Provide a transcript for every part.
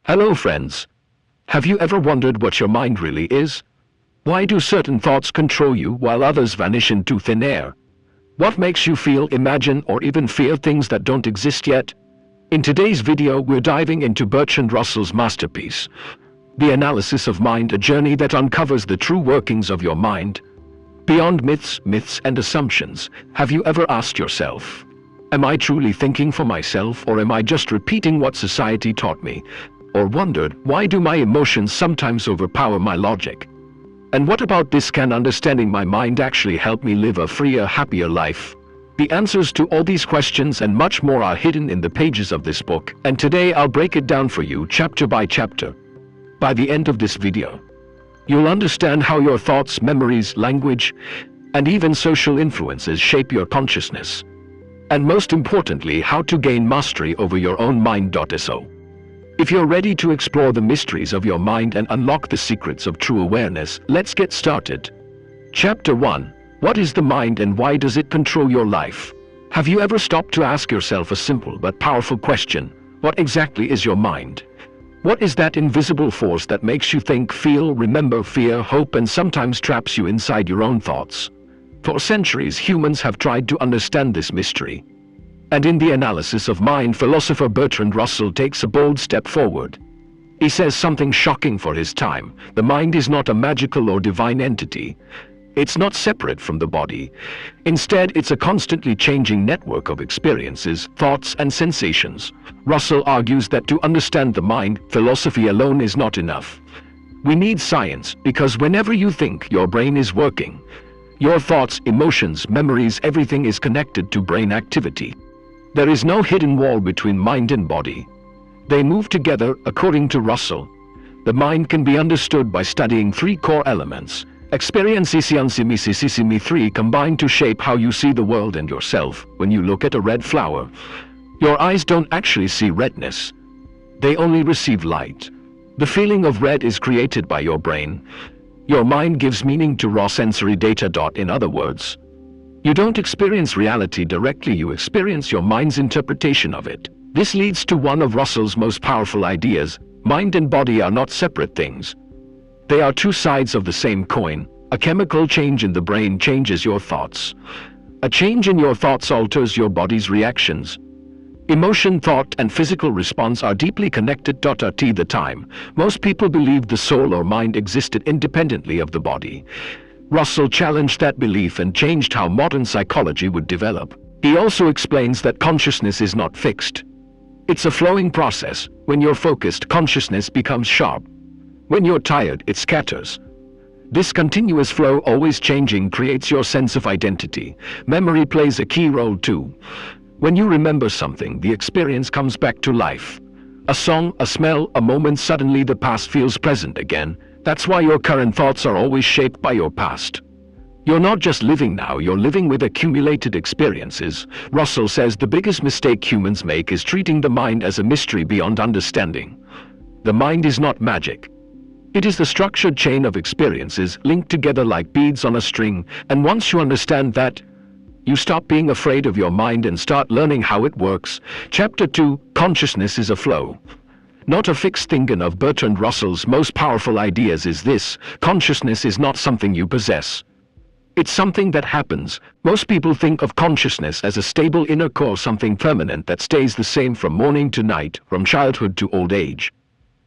Hello friends. Have you ever wondered what your mind really is? Why do certain thoughts control you while others vanish into thin air? What makes you feel, imagine, or even fear things that don't exist yet? In today's video, we're diving into Bertrand Russell's masterpiece, The Analysis of Mind, a journey that uncovers the true workings of your mind. Beyond myths and assumptions, have you ever asked yourself, am I truly thinking for myself, or am I just repeating what society taught me? Or wondered, why do my emotions sometimes overpower my logic? And what about this? Can understanding my mind actually help me live a freer, happier life? The answers to all these questions and much more are hidden in the pages of this book, and today I'll break it down for you chapter by chapter. By the end of this video, you'll understand how your thoughts, memories, language, and even social influences shape your consciousness. And most importantly, how to gain mastery over your own mind. So, if you're ready to explore the mysteries of your mind and unlock the secrets of true awareness, let's get started. Chapter 1. What is the mind and why does it control your life? Have you ever stopped to ask yourself a simple but powerful question? What exactly is your mind? What is that invisible force that makes you think, feel, remember, fear, hope, and sometimes traps you inside your own thoughts? For centuries, humans have tried to understand this mystery. And in The Analysis of Mind, philosopher Bertrand Russell takes a bold step forward. He says something shocking for his time. The mind is not a magical or divine entity. It's not separate from the body. Instead, it's a constantly changing network of experiences, thoughts, and sensations. Russell argues that to understand the mind, philosophy alone is not enough. We need science, because whenever you think, your brain is working. Your thoughts, emotions, memories, everything is connected to brain activity. There is no hidden wall between mind and body. They move together, according to Russell. The mind can be understood by studying three core elements. Experiences 3 combine to shape how you see the world and yourself. When you look at a red flower, your eyes don't actually see redness. They only receive light. The feeling of red is created by your brain. Your mind gives meaning to raw sensory data. In other words, you don't experience reality directly, you experience your mind's interpretation of it. This leads to one of Russell's most powerful ideas. Mind and body are not separate things. They are two sides of the same coin. A chemical change in the brain changes your thoughts. A change in your thoughts alters your body's reactions. Emotion, thought, and physical response are deeply connected. At the time, most people believed the soul or mind existed independently of the body. Russell challenged that belief and changed how modern psychology would develop. He also explains that consciousness is not fixed. It's a flowing process. When you're focused, consciousness becomes sharp. When you're tired, it scatters. This continuous flow, always changing, creates your sense of identity. Memory plays a key role too. When you remember something, the experience comes back to life. A song, a smell, a moment, suddenly the past feels present again. That's why your current thoughts are always shaped by your past. You're not just living now, you're living with accumulated experiences. Russell says the biggest mistake humans make is treating the mind as a mystery beyond understanding. The mind is not magic. It is the structured chain of experiences linked together like beads on a string, and once you understand that, you stop being afraid of your mind and start learning how it works. Chapter 2. Consciousness is a flow, not a fixed thing. One of Bertrand Russell's most powerful ideas is this: consciousness is not something you possess. It's something that happens. Most people think of consciousness as a stable inner core, something permanent that stays the same from morning to night, from childhood to old age.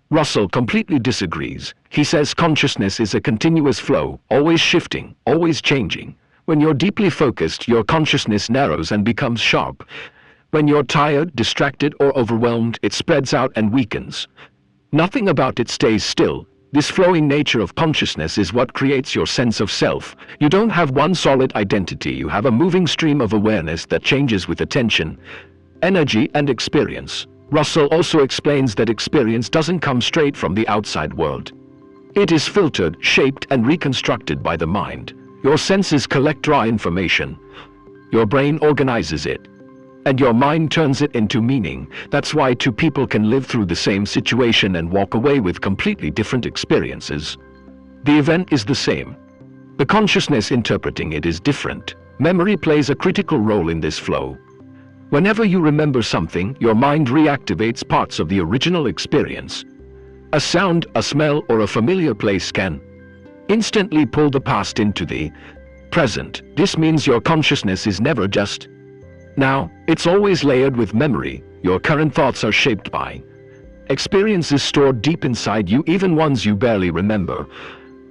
Russell completely disagrees. He says consciousness is a continuous flow, always shifting, always changing. When you're deeply focused, your consciousness narrows and becomes sharp. When you're tired, distracted, or overwhelmed, it spreads out and weakens. Nothing about it stays still. This flowing nature of consciousness is what creates your sense of self. You don't have one solid identity, you have a moving stream of awareness that changes with attention, energy, and experience. Russell also explains that experience doesn't come straight from the outside world. It is filtered, shaped, and reconstructed by the mind. Your senses collect raw information. Your brain organizes it, and your mind turns it into meaning. That's why two people can live through the same situation and walk away with completely different experiences. The event is the same. The consciousness interpreting it is different. Memory plays a critical role in this flow. Whenever you remember something, your mind reactivates parts of the original experience. A sound, a smell, or a familiar place can instantly pull the past into the present. This means your consciousness is never just now, it's always layered with memory. Your current thoughts are shaped by experiences stored deep inside you, even ones you barely remember.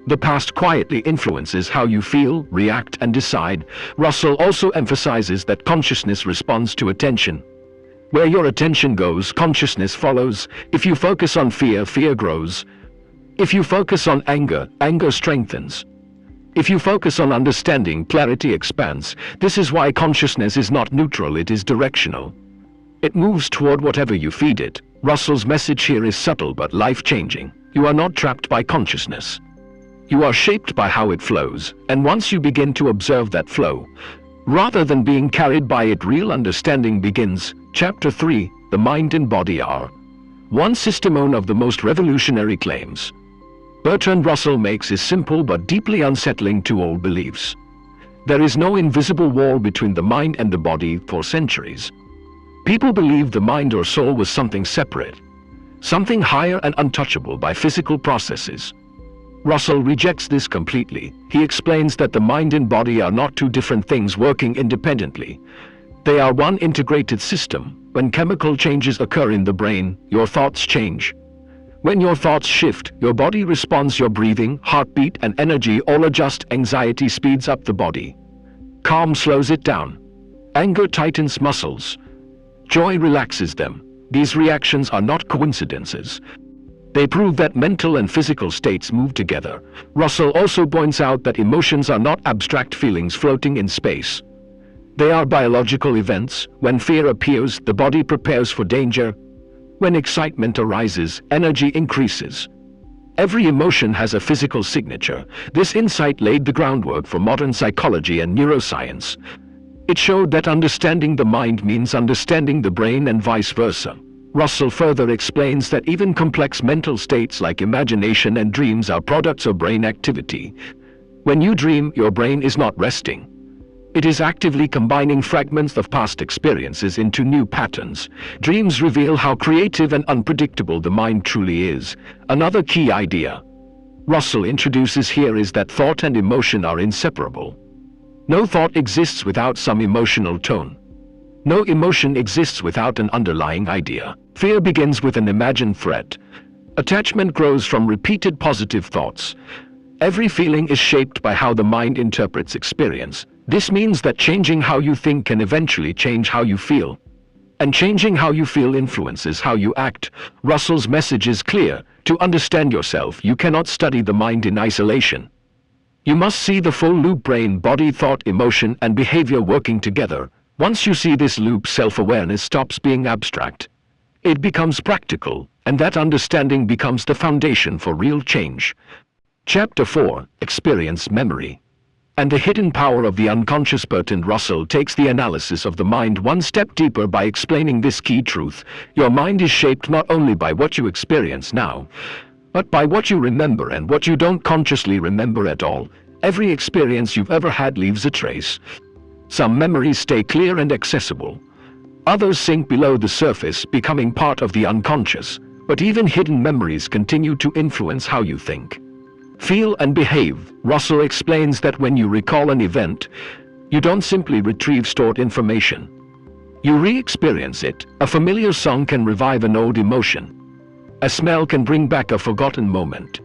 The past quietly influences how you feel, react, and decide. Russell also emphasizes that consciousness responds to attention. Where your attention goes, consciousness follows. If you focus on fear, fear grows. If you focus on anger, anger strengthens. If you focus on understanding, clarity expands. This is why consciousness is not neutral, it is directional. It moves toward whatever you feed it. Russell's message here is subtle but life-changing. You are not trapped by consciousness. You are shaped by how it flows, and once you begin to observe that flow, rather than being carried by it, real understanding begins. Chapter 3, The Mind and Body are one system of the most revolutionary claims Bertrand Russell makes is simple but deeply unsettling to old beliefs. There is no invisible wall between the mind and the body. For centuries, people believed the mind or soul was something separate, something higher and untouchable by physical processes. Russell rejects this completely. He explains that the mind and body are not two different things working independently. They are one integrated system. When chemical changes occur in the brain, your thoughts change. When your thoughts shift, your body responds. Your breathing, heartbeat, and energy all adjust. Anxiety speeds up the body. Calm slows it down. Anger tightens muscles. Joy relaxes them. These reactions are not coincidences. They prove that mental and physical states move together. Russell also points out that emotions are not abstract feelings floating in space. They are biological events. When fear appears, the body prepares for danger. When excitement arises, energy increases. Every emotion has a physical signature. This insight laid the groundwork for modern psychology and neuroscience. It showed that understanding the mind means understanding the brain and vice versa. Russell further explains that even complex mental states like imagination and dreams are products of brain activity. When you dream, your brain is not resting. It is actively combining fragments of past experiences into new patterns. Dreams reveal how creative and unpredictable the mind truly is. Another key idea Russell introduces here is that thought and emotion are inseparable. No thought exists without some emotional tone. No emotion exists without an underlying idea. Fear begins with an imagined threat. Attachment grows from repeated positive thoughts. Every feeling is shaped by how the mind interprets experience. This means that changing how you think can eventually change how you feel. And changing how you feel influences how you act. Russell's message is clear. To understand yourself, you cannot study the mind in isolation. You must see the full loop: brain, body, thought, emotion, and behavior working together. Once you see this loop, self-awareness stops being abstract. It becomes practical, and that understanding becomes the foundation for real change. Chapter 4, Experience, Memory, and the Hidden Power of the Unconscious. Bertrand Russell takes the analysis of the mind one step deeper by explaining this key truth. Your mind is shaped not only by what you experience now, but by what you remember and what you don't consciously remember at all. Every experience you've ever had leaves a trace. Some memories stay clear and accessible. Others sink below the surface, becoming part of the unconscious. But even hidden memories continue to influence how you think, feel, and behave. Russell explains that when you recall an event, you don't simply retrieve stored information. You re-experience it. A familiar song can revive an old emotion. A smell can bring back a forgotten moment.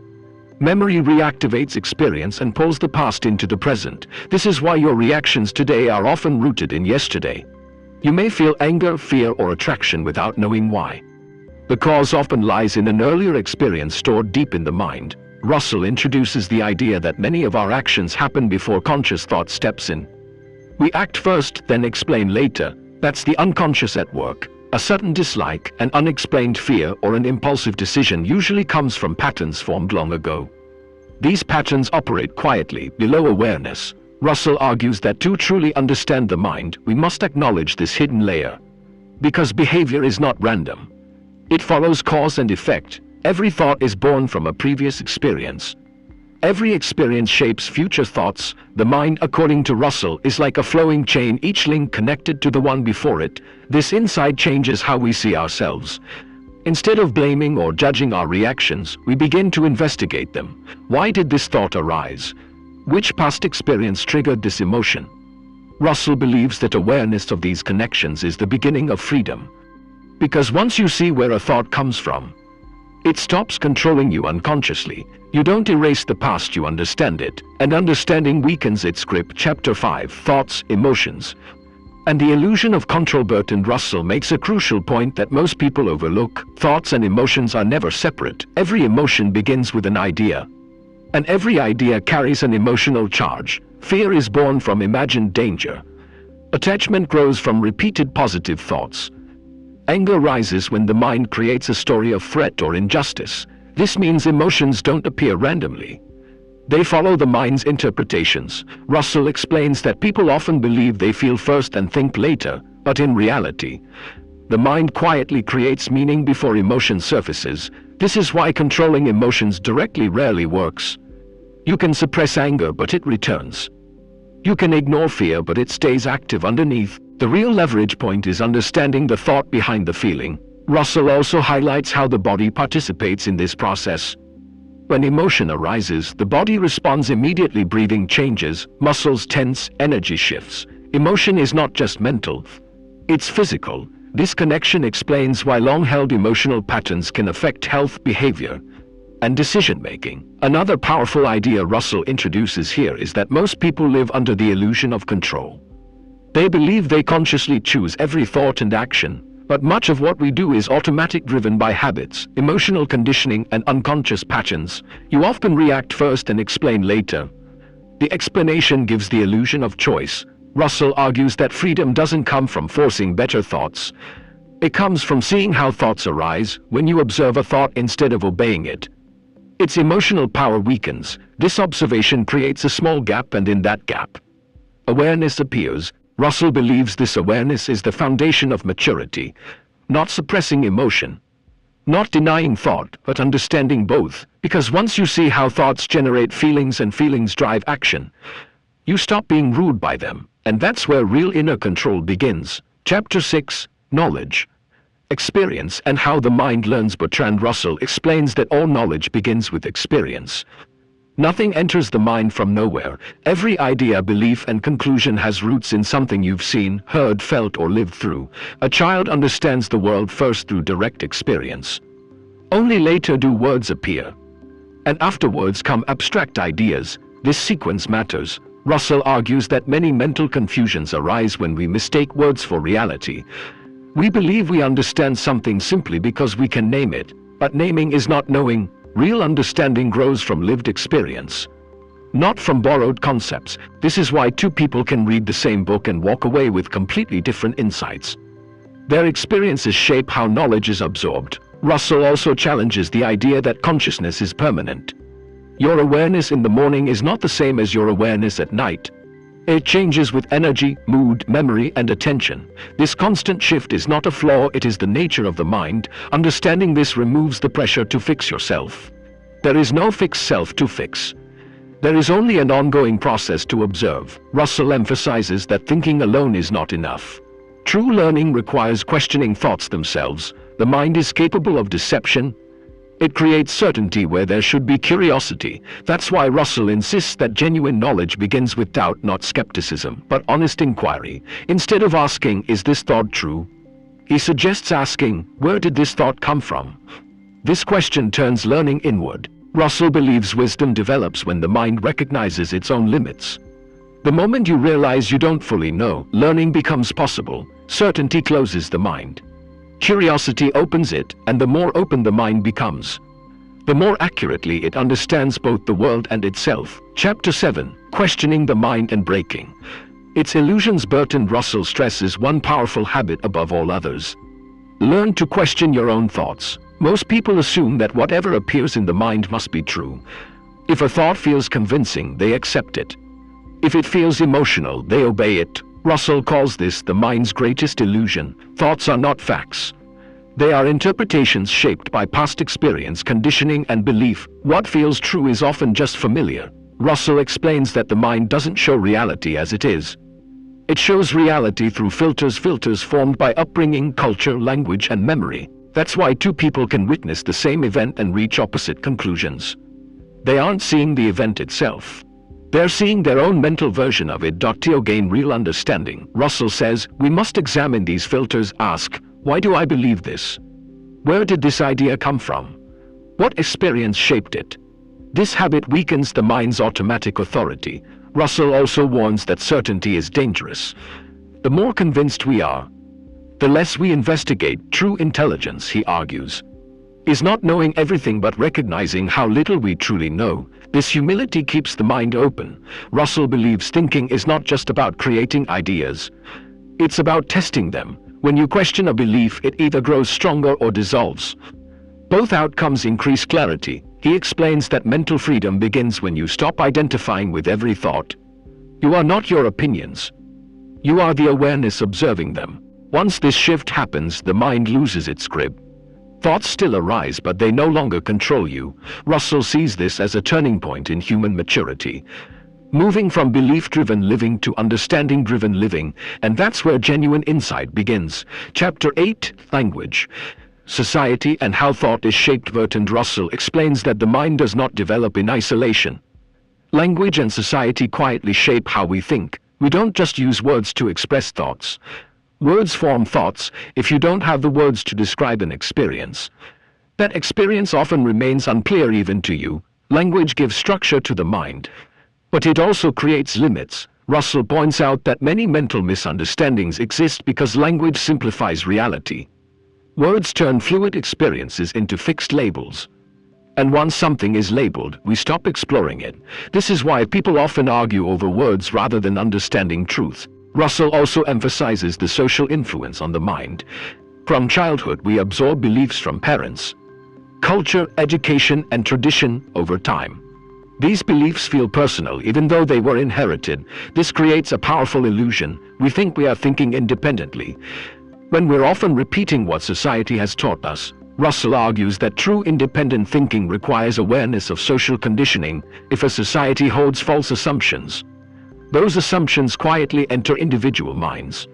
Memory reactivates experience and pulls the past into the present. This is why your reactions today are often rooted in yesterday. You may feel anger, fear, or attraction without knowing why. The cause often lies in an earlier experience stored deep in the mind. Russell introduces the idea that many of our actions happen before conscious thought steps in. We act first, then explain later. That's the unconscious at work. A sudden dislike, an unexplained fear, or an impulsive decision usually comes from patterns formed long ago. These patterns operate quietly, below awareness. Russell argues that to truly understand the mind, we must acknowledge this hidden layer. Because behavior is not random. It follows cause and effect. Every thought is born from a previous experience. Every experience shapes future thoughts. The mind, according to Russell, is like a flowing chain, each link connected to the one before it. This insight changes how we see ourselves. Instead of blaming or judging our reactions, we begin to investigate them. Why did this thought arise? Which past experience triggered this emotion? Russell believes that awareness of these connections is the beginning of freedom. Because once you see where a thought comes from, it stops controlling you unconsciously. You don't erase the past, you understand it, and understanding weakens its grip. Chapter 5, Thoughts, Emotions, and the Illusion of Control. Bertrand Russell makes a crucial point that most people overlook. Thoughts and emotions are never separate. Every emotion begins with an idea, and every idea carries an emotional charge. Fear is born from imagined danger. Attachment grows from repeated positive thoughts. Anger rises when the mind creates a story of threat or injustice. This means emotions don't appear randomly. They follow the mind's interpretations. Russell explains that people often believe they feel first and think later, but in reality, the mind quietly creates meaning before emotion surfaces. This is why controlling emotions directly rarely works. You can suppress anger, but it returns. You can ignore fear, but it stays active underneath. The real leverage point is understanding the thought behind the feeling. Russell also highlights how the body participates in this process. When emotion arises, the body responds immediately. Breathing changes, muscles tense, energy shifts. Emotion is not just mental, it's physical. This connection explains why long-held emotional patterns can affect health, behavior, and decision-making. Another powerful idea Russell introduces here is that most people live under the illusion of control. They believe they consciously choose every thought and action, but much of what we do is automatic, driven by habits, emotional conditioning, and unconscious patterns. You often react first and explain later. The explanation gives the illusion of choice. Russell argues that freedom doesn't come from forcing better thoughts. It comes from seeing how thoughts arise. When you observe a thought instead of obeying it, its emotional power weakens. This observation creates a small gap, and in that gap, awareness appears. Russell believes this awareness is the foundation of maturity, not suppressing emotion, not denying thought, but understanding both. Because once you see how thoughts generate feelings and feelings drive action, you stop being ruled by them, and that's where real inner control begins. Chapter 6, Knowledge, Experience, and How the Mind Learns. Bertrand Russell explains that all knowledge begins with experience. Nothing enters the mind from nowhere. Every idea, belief, and conclusion has roots in something you've seen, heard, felt, or lived through. A child understands the world first through direct experience. Only later do words appear, and afterwards come abstract ideas. This sequence matters. Russell argues that many mental confusions arise when we mistake words for reality. We believe we understand something simply because we can name it, but naming is not knowing. Real understanding grows from lived experience, not from borrowed concepts. This is why two people can read the same book and walk away with completely different insights. Their experiences shape how knowledge is absorbed. Russell also challenges the idea that consciousness is permanent. Your awareness in the morning is not the same as your awareness at night. It changes with energy, mood, memory, and attention. This constant shift is not a flaw, it is the nature of the mind. Understanding this removes the pressure to fix yourself. There is no fixed self to fix. There is only an ongoing process to observe. Russell emphasizes that thinking alone is not enough. True learning requires questioning thoughts themselves. The mind is capable of deception. It creates certainty where there should be curiosity. That's why Russell insists that genuine knowledge begins with doubt, not skepticism, but honest inquiry. Instead of asking, "Is this thought true?" he suggests asking, "Where did this thought come from?" This question turns learning inward. Russell believes wisdom develops when the mind recognizes its own limits. The moment you realize you don't fully know, learning becomes possible. Certainty closes the mind. Curiosity opens it, and the more open the mind becomes, the more accurately it understands both the world and itself. Chapter 7, Questioning the Mind and Breaking its Illusions. Bertrand Russell stresses one powerful habit above all others. Learn to question your own thoughts. Most people assume that whatever appears in the mind must be true. If a thought feels convincing, they accept it. If it feels emotional, they obey it. Russell calls this the mind's greatest illusion. Thoughts are not facts. They are interpretations shaped by past experience, conditioning, and belief. What feels true is often just familiar. Russell explains that the mind doesn't show reality as it is. It shows reality through filters formed by upbringing, culture, language, and memory. That's why two people can witness the same event and reach opposite conclusions. They aren't seeing the event itself. They're seeing their own mental version of it. To gain real understanding, Russell says, we must examine these filters, ask, why do I believe this? Where did this idea come from? What experience shaped it? This habit weakens the mind's automatic authority. Russell also warns that certainty is dangerous. The more convinced we are, the less we investigate. True intelligence, he argues, is not knowing everything but recognizing how little we truly know. This humility keeps the mind open. Russell believes thinking is not just about creating ideas. It's about testing them. When you question a belief, it either grows stronger or dissolves. Both outcomes increase clarity. He explains that mental freedom begins when you stop identifying with every thought. You are not your opinions. You are the awareness observing them. Once this shift happens, the mind loses its grip. Thoughts still arise, but they no longer control you. Russell sees this as a turning point in human maturity, moving from belief-driven living to understanding-driven living, and that's where genuine insight begins. Chapter 8, Language, Society and How Thought is Shaped. Bertrand Russell explains that the mind does not develop in isolation. Language and society quietly shape how we think. We don't just use words to express thoughts. Words form thoughts. If you don't have the words to describe an experience, that experience often remains unclear even to you. Language gives structure to the mind, but it also creates limits. Russell points out that many mental misunderstandings exist because language simplifies reality. Words turn fluid experiences into fixed labels. And once something is labeled, we stop exploring it. This is why people often argue over words rather than understanding truth. Russell also emphasizes the social influence on the mind. From childhood, we absorb beliefs from parents, culture, education, and tradition. Over time, these beliefs feel personal even though they were inherited. This creates a powerful illusion. We think we are thinking independently, when we're often repeating what society has taught us. Russell argues that true independent thinking requires awareness of social conditioning. If a society holds false assumptions, those assumptions quietly enter individual minds.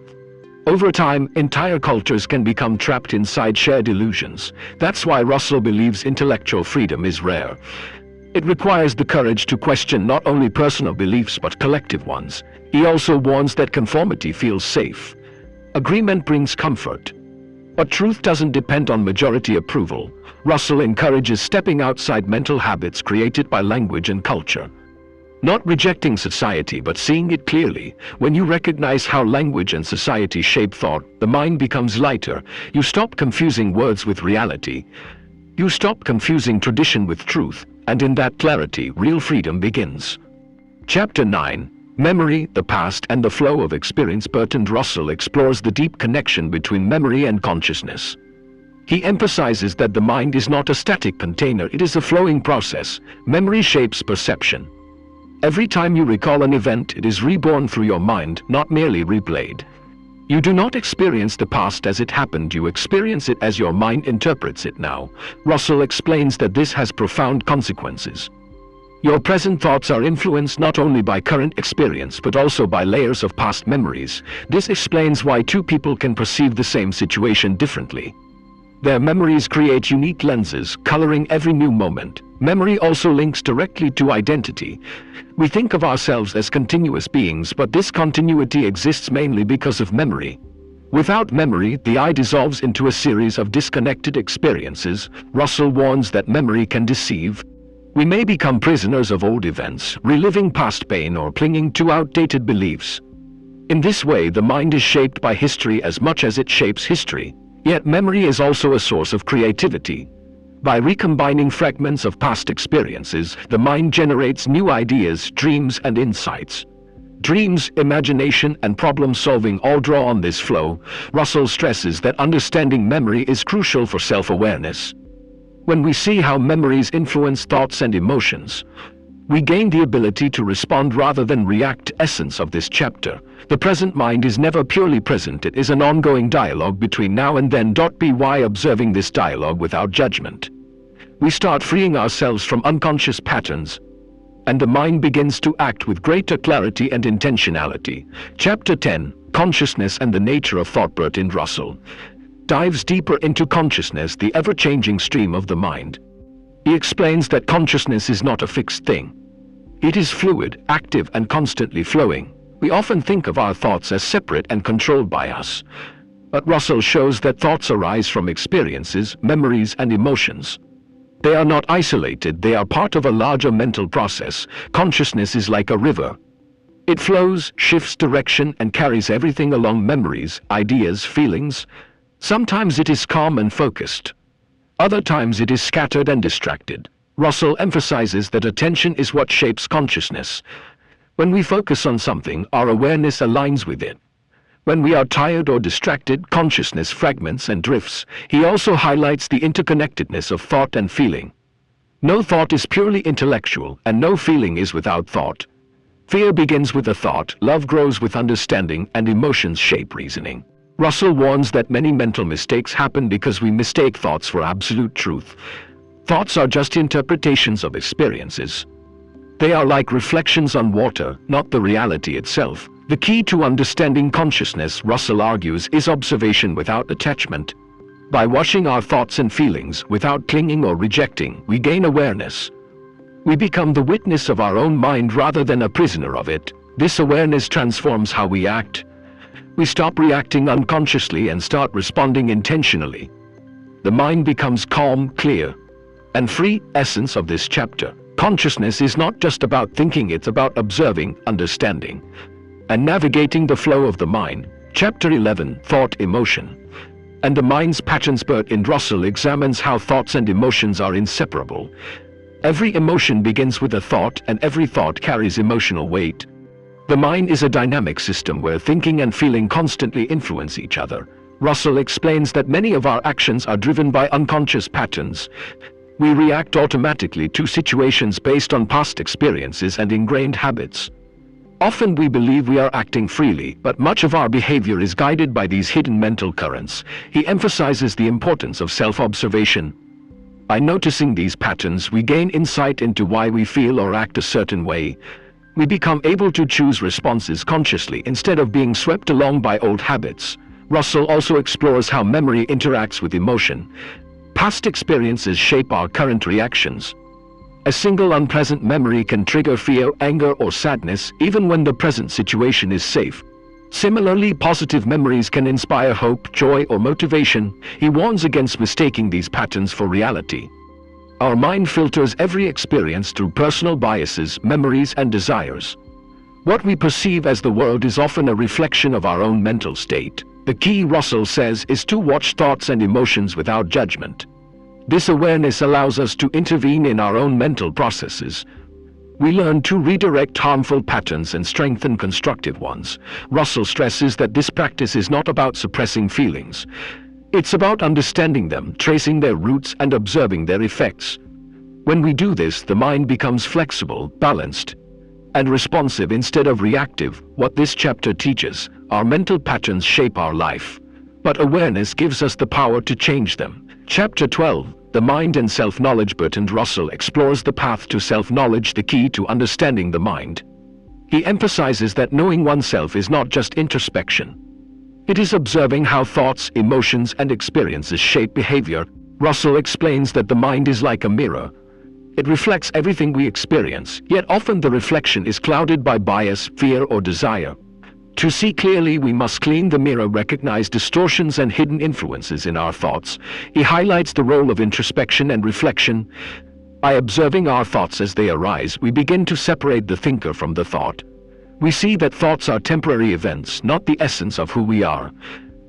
Over time, entire cultures can become trapped inside shared illusions. That's why Russell believes intellectual freedom is rare. It requires the courage to question not only personal beliefs but collective ones. He also warns that conformity feels safe. Agreement brings comfort, but truth doesn't depend on majority approval. Russell encourages stepping outside mental habits created by language and culture. Not rejecting society but seeing it clearly. When you recognize how language and society shape thought, the mind becomes lighter. You stop confusing words with reality. You stop confusing tradition with truth, and in that clarity, real freedom begins. Chapter 9, Memory, the Past and the Flow of Experience. Bertrand Russell explores the deep connection between memory and consciousness. He emphasizes that the mind is not a static container, it is a flowing process. Memory shapes perception. Every time you recall an event, it is reborn through your mind, not merely replayed. You do not experience the past as it happened, you experience it as your mind interprets it now. Russell explains that this has profound consequences. Your present thoughts are influenced not only by current experience but also by layers of past memories. This explains why two people can perceive the same situation differently. Their memories create unique lenses, coloring every new moment. Memory also links directly to identity. We think of ourselves as continuous beings, but this continuity exists mainly because of memory. Without memory, the I dissolves into a series of disconnected experiences. Russell warns that memory can deceive. We may become prisoners of old events, reliving past pain or clinging to outdated beliefs. In this way, the mind is shaped by history as much as it shapes history. Yet memory is also a source of creativity. By recombining fragments of past experiences, the mind generates new ideas, dreams, and insights. Dreams, imagination, and problem-solving all draw on this flow. Russell stresses that understanding memory is crucial for self-awareness. When we see how memories influence thoughts and emotions, we gain the ability to respond rather than react. Essence of this chapter. The present mind is never purely present, it is an ongoing dialogue between now and then. By observing this dialogue without judgment, we start freeing ourselves from unconscious patterns, and the mind begins to act with greater clarity and intentionality. Chapter 10, Consciousness and the Nature of Thought. Bertrand Russell dives deeper into consciousness, the ever-changing stream of the mind. He explains that consciousness is not a fixed thing. It is fluid, active, and constantly flowing. We often think of our thoughts as separate and controlled by us. But Russell shows that thoughts arise from experiences, memories, and emotions. They are not isolated, they are part of a larger mental process. Consciousness is like a river. It flows, shifts direction, and carries everything along: memories, ideas, feelings. Sometimes it is calm and focused. Other times it is scattered and distracted. Russell emphasizes that attention is what shapes consciousness. When we focus on something, our awareness aligns with it. When we are tired or distracted, consciousness fragments and drifts. He also highlights the interconnectedness of thought and feeling. No thought is purely intellectual, and no feeling is without thought. Fear begins with a thought, love grows with understanding, and emotions shape reasoning. Russell warns that many mental mistakes happen because we mistake thoughts for absolute truth. Thoughts are just interpretations of experiences. They are like reflections on water, not the reality itself. The key to understanding consciousness, Russell argues, is observation without attachment. By watching our thoughts and feelings without clinging or rejecting, we gain awareness. We become the witness of our own mind rather than a prisoner of it. This awareness transforms how we act. We stop reacting unconsciously and start responding intentionally. The mind becomes calm, clear, and free. Essence of this chapter: consciousness is not just about thinking, it's about observing, understanding, and navigating the flow of the mind. Chapter 11, Thought, Emotion, and the Mind's Patterns. Bertrand Russell examines how thoughts and emotions are inseparable. Every emotion begins with a thought, and every thought carries emotional weight. The mind is a dynamic system where thinking and feeling constantly influence each other. Russell explains that many of our actions are driven by unconscious patterns. We react automatically to situations based on past experiences and ingrained habits. Often we believe we are acting freely, but much of our behavior is guided by these hidden mental currents. He emphasizes the importance of self-observation. By noticing these patterns, we gain insight into why we feel or act a certain way. We become able to choose responses consciously instead of being swept along by old habits. Russell also explores how memory interacts with emotion. Past experiences shape our current reactions. A single unpleasant memory can trigger fear, anger, or sadness, even when the present situation is safe. Similarly, positive memories can inspire hope, joy, or motivation. He warns against mistaking these patterns for reality. Our mind filters every experience through personal biases, memories, and desires. What we perceive as the world is often a reflection of our own mental state. The key, Russell says, is to watch thoughts and emotions without judgment. This awareness allows us to intervene in our own mental processes. We learn to redirect harmful patterns and strengthen constructive ones. Russell stresses that this practice is not about suppressing feelings. It's about understanding them, tracing their roots, and observing their effects. When we do this, the mind becomes flexible, balanced, and responsive instead of reactive. What this chapter teaches: our mental patterns shape our life, but awareness gives us the power to change them. Chapter 12, The Mind and Self-Knowledge. Bertrand Russell explores the path to self-knowledge, the key to understanding the mind. He emphasizes that knowing oneself is not just introspection. It is observing how thoughts, emotions, and experiences shape behavior. Russell explains that the mind is like a mirror. It reflects everything we experience, yet often the reflection is clouded by bias, fear, or desire. To see clearly, we must clean the mirror, recognize distortions and hidden influences in our thoughts. He highlights the role of introspection and reflection. By observing our thoughts as they arise, we begin to separate the thinker from the thought. We see that thoughts are temporary events, not the essence of who we are.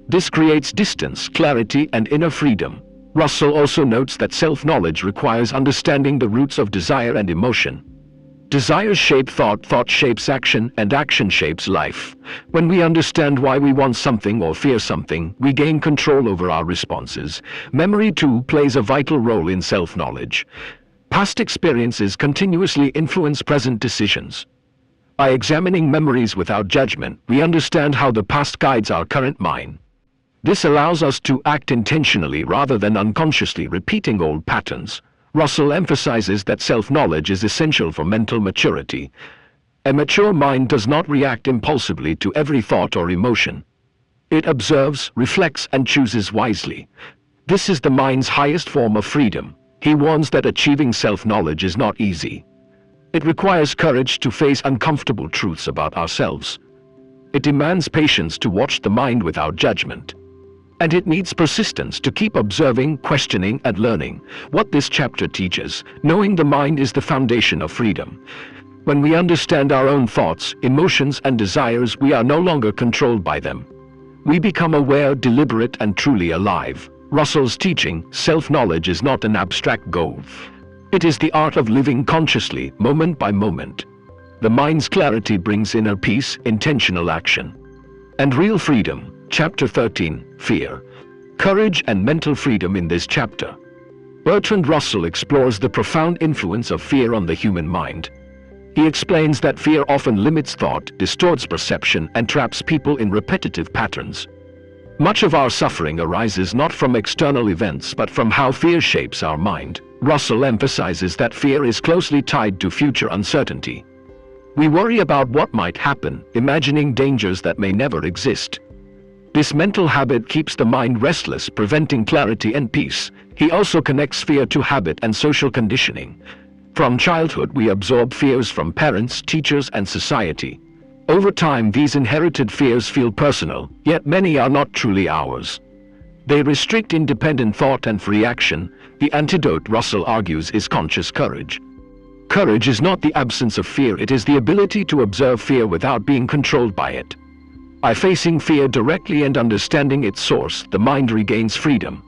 This creates distance, clarity, and inner freedom. Russell also notes that self-knowledge requires understanding the roots of desire and emotion. Desires shape thought, thought shapes action, and action shapes life. When we understand why we want something or fear something, we gain control over our responses. Memory, too, plays a vital role in self-knowledge. Past experiences continuously influence present decisions. By examining memories without judgment, we understand how the past guides our current mind. This allows us to act intentionally rather than unconsciously repeating old patterns. Russell emphasizes that self-knowledge is essential for mental maturity. A mature mind does not react impulsively to every thought or emotion. It observes, reflects, and chooses wisely. This is the mind's highest form of freedom. He warns that achieving self-knowledge is not easy. It requires courage to face uncomfortable truths about ourselves. It demands patience to watch the mind without judgment. And it needs persistence to keep observing, questioning, and learning. What this chapter teaches, knowing the mind is the foundation of freedom. When we understand our own thoughts, emotions, and desires, we are no longer controlled by them. We become aware, deliberate, and truly alive. Russell's teaching, self-knowledge is not an abstract goal. It is the art of living consciously, moment by moment. The mind's clarity brings inner peace, intentional action, and real freedom. Chapter 13, Fear. Courage and mental freedom in this chapter. Bertrand Russell explores the profound influence of fear on the human mind. He explains that fear often limits thought, distorts perception, and traps people in repetitive patterns. Much of our suffering arises not from external events but from how fear shapes our mind. Russell emphasizes that fear is closely tied to future uncertainty. We worry about what might happen, imagining dangers that may never exist. This mental habit keeps the mind restless, preventing clarity and peace. He also connects fear to habit and social conditioning. From childhood, we absorb fears from parents, teachers, and society. Over time, these inherited fears feel personal, yet many are not truly ours. They restrict independent thought and free action. The antidote, Russell argues, is conscious courage. Courage is not the absence of fear, it is the ability to observe fear without being controlled by it. By facing fear directly and understanding its source, the mind regains freedom.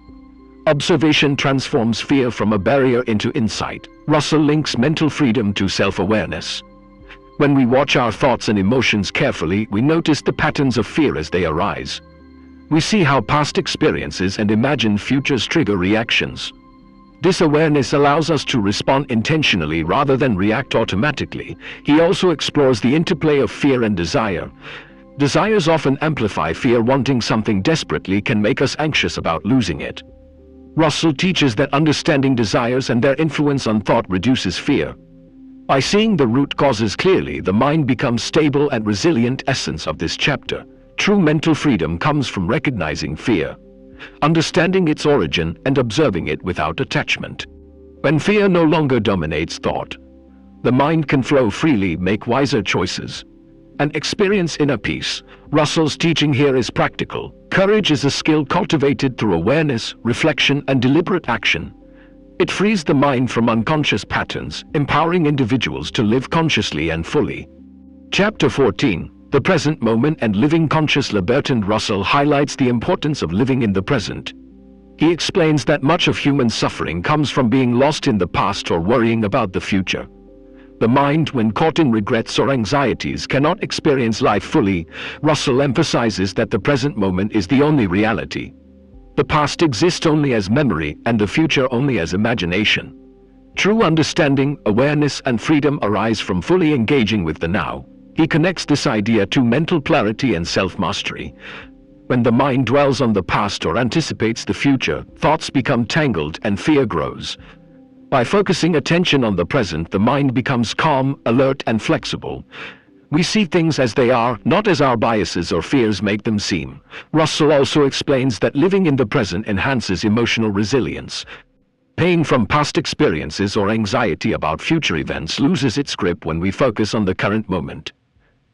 Observation transforms fear from a barrier into insight. Russell links mental freedom to self-awareness. When we watch our thoughts and emotions carefully, we notice the patterns of fear as they arise. We see how past experiences and imagined futures trigger reactions. This awareness allows us to respond intentionally rather than react automatically. He also explores the interplay of fear and desire. Desires often amplify fear. Wanting something desperately can make us anxious about losing it. Russell teaches that understanding desires and their influence on thought reduces fear. By seeing the root causes clearly, the mind becomes stable and resilient. Essence of this chapter. True mental freedom comes from recognizing fear, understanding its origin, and observing it without attachment. When fear no longer dominates thought, the mind can flow freely, make wiser choices, and experience inner peace. Russell's teaching here is practical. Courage is a skill cultivated through awareness, reflection, and deliberate action. It frees the mind from unconscious patterns, empowering individuals to live consciously and fully. Chapter 14, The Present Moment and Living Consciously. Bertrand Russell highlights the importance of living in the present. He explains that much of human suffering comes from being lost in the past or worrying about the future. The mind, when caught in regrets or anxieties, cannot experience life fully. Russell emphasizes that the present moment is the only reality. The past exists only as memory, and the future only as imagination. True understanding, awareness, and freedom arise from fully engaging with the now. He connects this idea to mental clarity and self-mastery. When the mind dwells on the past or anticipates the future, thoughts become tangled and fear grows. By focusing attention on the present, the mind becomes calm, alert, and flexible. We see things as they are, not as our biases or fears make them seem. Russell also explains that living in the present enhances emotional resilience. Pain from past experiences or anxiety about future events loses its grip when we focus on the current moment.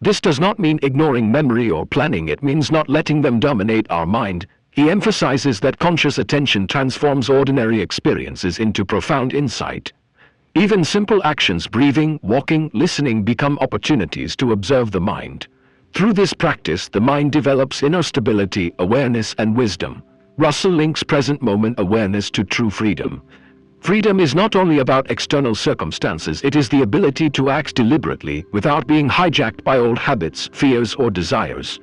This does not mean ignoring memory or planning, it means not letting them dominate our mind. He emphasizes that conscious attention transforms ordinary experiences into profound insight. Even simple actions, breathing, walking, listening, become opportunities to observe the mind. Through this practice, the mind develops inner stability, awareness, and wisdom. Russell links present moment awareness to true freedom. Freedom is not only about external circumstances, it is the ability to act deliberately without being hijacked by old habits, fears, or desires.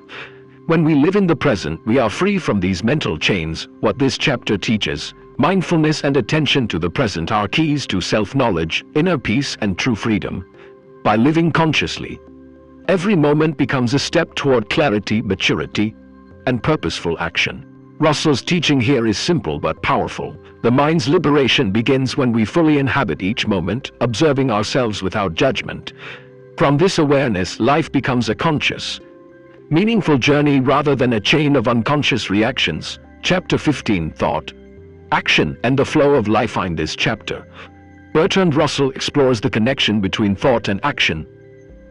When we live in the present, we are free from these mental chains. What this chapter teaches, mindfulness and attention to the present are keys to self-knowledge, inner peace, and true freedom. By living consciously, every moment becomes a step toward clarity, maturity, and purposeful action. Russell's teaching here is simple but powerful. The mind's liberation begins when we fully inhabit each moment, observing ourselves without judgment. From this awareness, life becomes a conscious, Meaningful journey rather than a chain of unconscious reactions. Chapter 15, Thought, Action, and the Flow of Life. In this chapter, Bertrand Russell explores the connection between thought and action.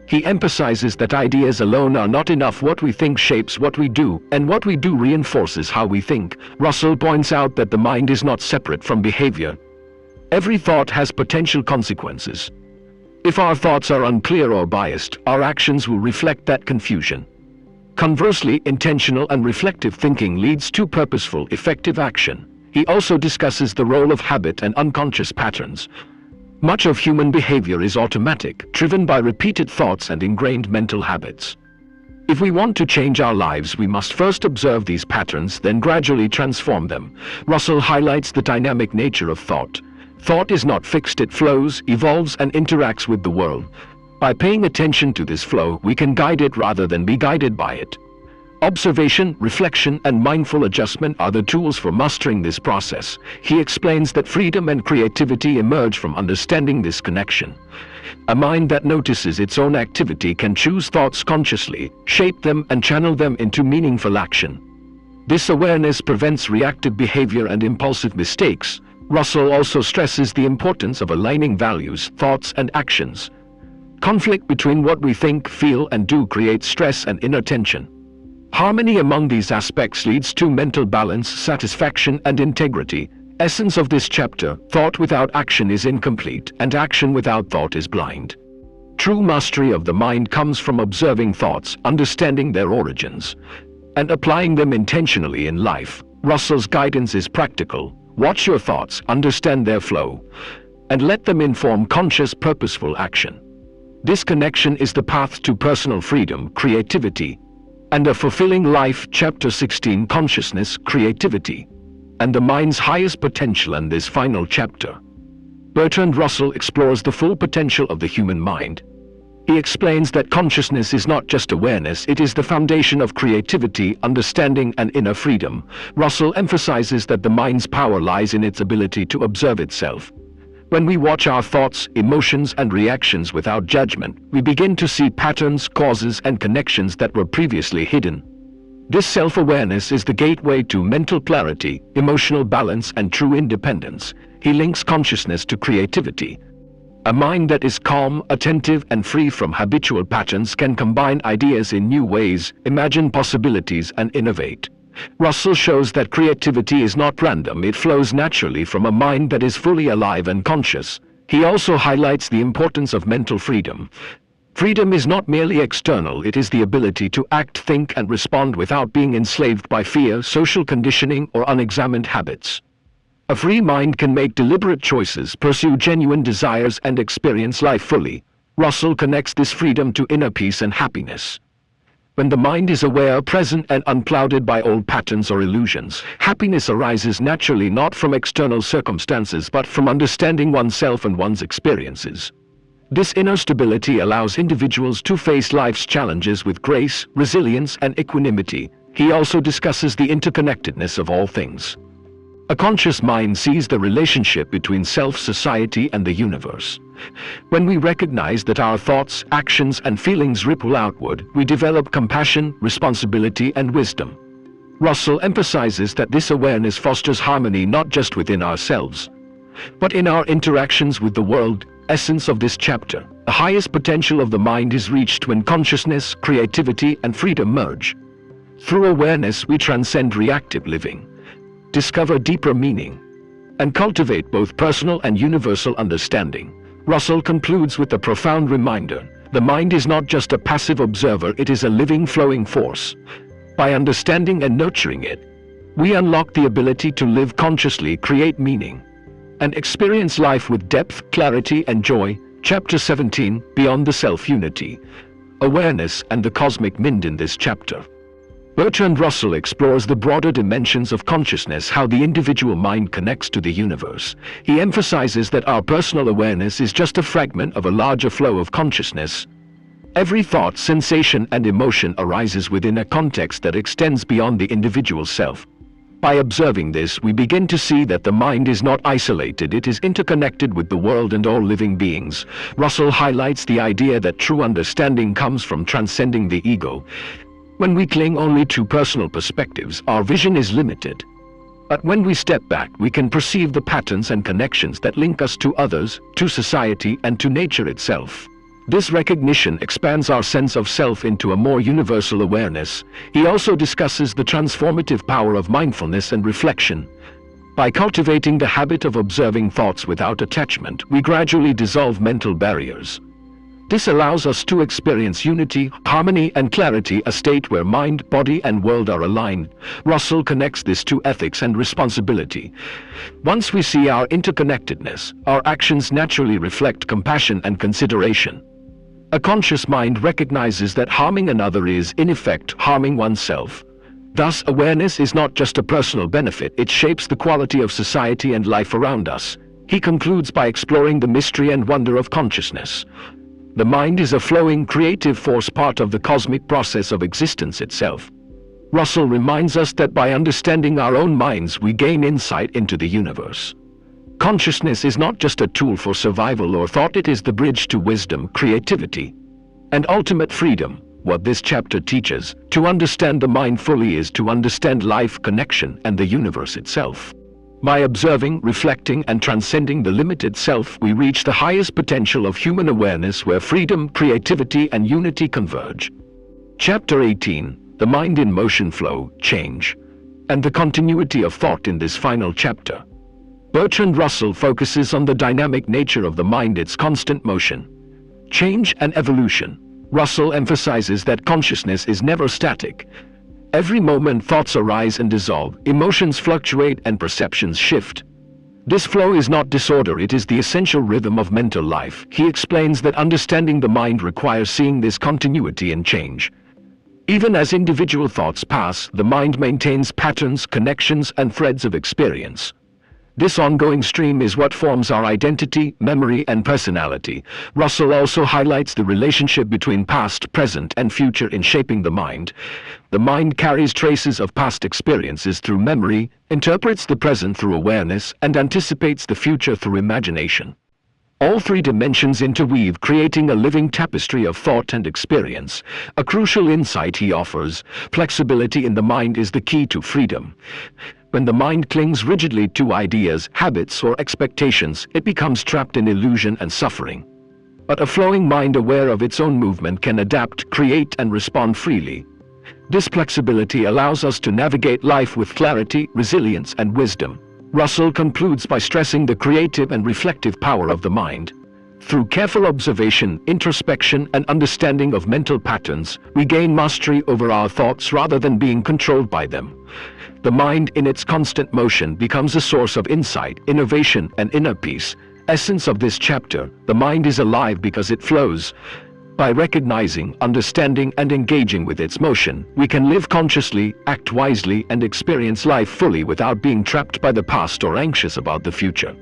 He emphasizes that ideas alone are not enough. What we think shapes what we do, and what we do reinforces how we think. Russell points out that the mind is not separate from behavior. Every thought has potential consequences. If our thoughts are unclear or biased, our actions will reflect that confusion. Conversely, intentional and reflective thinking leads to purposeful, effective action. He also discusses the role of habit and unconscious patterns. Much of human behavior is automatic, driven by repeated thoughts and ingrained mental habits. If we want to change our lives, we must first observe these patterns, then gradually transform them. Russell highlights the dynamic nature of thought. Thought is not fixed, it flows, evolves, and interacts with the world. By paying attention to this flow, we can guide it rather than be guided by it. Observation, reflection, and mindful adjustment are the tools for mastering this process. He explains that freedom and creativity emerge from understanding this connection. A mind that notices its own activity can choose thoughts consciously, shape them, and channel them into meaningful action. This awareness prevents reactive behavior and impulsive mistakes. Russell also stresses the importance of aligning values, thoughts, and actions. Conflict between what we think, feel, and do creates stress and inner tension. Harmony among these aspects leads to mental balance, satisfaction, and integrity. Essence of this chapter: thought without action is incomplete, and action without thought is blind. True mastery of the mind comes from observing thoughts, understanding their origins, and applying them intentionally in life. Russell's guidance is practical. Watch your thoughts, understand their flow, and let them inform conscious, purposeful action. This connection is the path to personal freedom, creativity, and a fulfilling life. Chapter 16, Consciousness, Creativity, and the Mind's Highest Potential. In this final chapter, Bertrand Russell explores the full potential of the human mind. He explains that consciousness is not just awareness, it is the foundation of creativity, understanding, and inner freedom. Russell emphasizes that the mind's power lies in its ability to observe itself. When we watch our thoughts, emotions, and reactions without judgment, we begin to see patterns, causes, and connections that were previously hidden. This self-awareness is the gateway to mental clarity, emotional balance, and true independence. He links consciousness to creativity. A mind that is calm, attentive, and free from habitual patterns can combine ideas in new ways, imagine possibilities, and innovate. Russell shows that creativity is not random, it flows naturally from a mind that is fully alive and conscious. He also highlights the importance of mental freedom. Freedom is not merely external, it is the ability to act, think, and respond without being enslaved by fear, social conditioning, or unexamined habits. A free mind can make deliberate choices, pursue genuine desires, and experience life fully. Russell connects this freedom to inner peace and happiness. When the mind is aware, present, and unclouded by old patterns or illusions, happiness arises naturally, not from external circumstances but from understanding oneself and one's experiences. This inner stability allows individuals to face life's challenges with grace, resilience, and equanimity. He also discusses the interconnectedness of all things. A conscious mind sees the relationship between self, society, and the universe. When we recognize that our thoughts, actions, and feelings ripple outward, we develop compassion, responsibility, and wisdom. Russell emphasizes that this awareness fosters harmony not just within ourselves, but in our interactions with the world. Essence of this chapter: the highest potential of the mind is reached when consciousness, creativity, and freedom merge. Through awareness, we transcend reactive living, discover deeper meaning, and cultivate both personal and universal understanding. Russell concludes with a profound reminder: the mind is not just a passive observer, it is a living, flowing force. By understanding and nurturing it, we unlock the ability to live consciously, create meaning, and experience life with depth, clarity, and joy. Chapter 17, Beyond the Self, Unity, Awareness, and the Cosmic Mind. In this chapter, Bertrand Russell explores the broader dimensions of consciousness, how the individual mind connects to the universe. He emphasizes that our personal awareness is just a fragment of a larger flow of consciousness. Every thought, sensation, and emotion arises within a context that extends beyond the individual self. By observing this, we begin to see that the mind is not isolated, it is interconnected with the world and all living beings. Russell highlights the idea that true understanding comes from transcending the ego. When we cling only to personal perspectives, our vision is limited. But when we step back, we can perceive the patterns and connections that link us to others, to society, and to nature itself. This recognition expands our sense of self into a more universal awareness. He also discusses the transformative power of mindfulness and reflection. By cultivating the habit of observing thoughts without attachment, we gradually dissolve mental barriers. This allows us to experience unity, harmony, and clarity, a state where mind, body, and world are aligned. Russell connects this to ethics and responsibility. Once we see our interconnectedness, our actions naturally reflect compassion and consideration. A conscious mind recognizes that harming another is, in effect, harming oneself. Thus, awareness is not just a personal benefit, it shapes the quality of society and life around us. He concludes by exploring the mystery and wonder of consciousness. The mind is a flowing, creative force, part of the cosmic process of existence itself. Russell reminds us that by understanding our own minds, we gain insight into the universe. Consciousness is not just a tool for survival or thought, it is the bridge to wisdom, creativity, and ultimate freedom. What this chapter teaches, to understand the mind fully is to understand life, connection, and the universe itself. By observing, reflecting, and transcending the limited self, we reach the highest potential of human awareness, where freedom, creativity, and unity converge. Chapter 18, The Mind in Motion, Flow, Change, and the continuity of thought. In this final chapter, Bertrand Russell focuses on the dynamic nature of the mind, its constant motion, change, and evolution. Russell emphasizes that consciousness is never static. Every moment, thoughts arise and dissolve, emotions fluctuate, and perceptions shift. This flow is not disorder, it is the essential rhythm of mental life. He explains that understanding the mind requires seeing this continuity and change. Even as individual thoughts pass, the mind maintains patterns, connections, and threads of experience. This ongoing stream is what forms our identity, memory, and personality. Russell also highlights the relationship between past, present, and future in shaping the mind. The mind carries traces of past experiences through memory, interprets the present through awareness, and anticipates the future through imagination. All three dimensions interweave, creating a living tapestry of thought and experience. A crucial insight he offers: flexibility in the mind is the key to freedom. When the mind clings rigidly to ideas, habits, or expectations, it becomes trapped in illusion and suffering. But a flowing mind, aware of its own movement, can adapt, create, and respond freely. This flexibility allows us to navigate life with clarity, resilience, and wisdom. Russell concludes by stressing the creative and reflective power of the mind. Through careful observation, introspection, and understanding of mental patterns, we gain mastery over our thoughts rather than being controlled by them. The mind, in its constant motion, becomes a source of insight, innovation, and inner peace. Essence of this chapter: the mind is alive because it flows. By recognizing, understanding, and engaging with its motion, we can live consciously, act wisely, and experience life fully without being trapped by the past or anxious about the future.